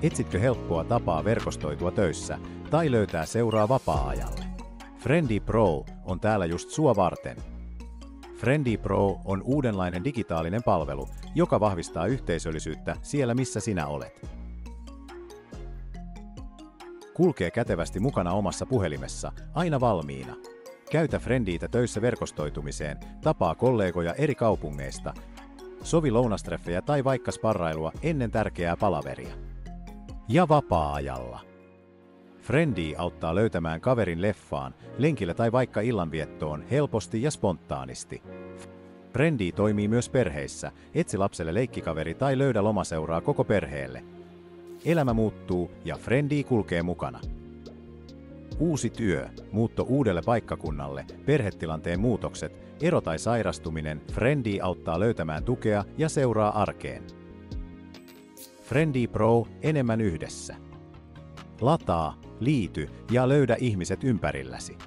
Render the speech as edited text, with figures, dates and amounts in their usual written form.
Etsitkö helppoa tapaa verkostoitua töissä tai löytää seuraa vapaa-ajalle? Friendly Pro on täällä just sua varten. Friendly Pro on uudenlainen digitaalinen palvelu, joka vahvistaa yhteisöllisyyttä siellä missä sinä olet. Kulkee kätevästi mukana omassa puhelimessa, aina valmiina. Käytä Friendiitä töissä verkostoitumiseen, tapaa kollegoja eri kaupungeista, sovi lounastreffejä tai vaikka sparrailua ennen tärkeää palaveria. Ja vapaa-ajalla. Friendly auttaa löytämään kaverin leffaan, lenkille tai vaikka illanviettoon helposti ja spontaanisti. Friendly toimii myös perheissä, etsi lapselle leikkikaveri tai löydä lomaseuraa koko perheelle. Elämä muuttuu ja Friendly kulkee mukana. Uusi työ, muutto uudelle paikkakunnalle, perhetilanteen muutokset, ero tai sairastuminen, Friendly auttaa löytämään tukea ja seuraa arkeen. Friendly Pro enemmän yhdessä. Lataa, liity ja löydä ihmiset ympärilläsi.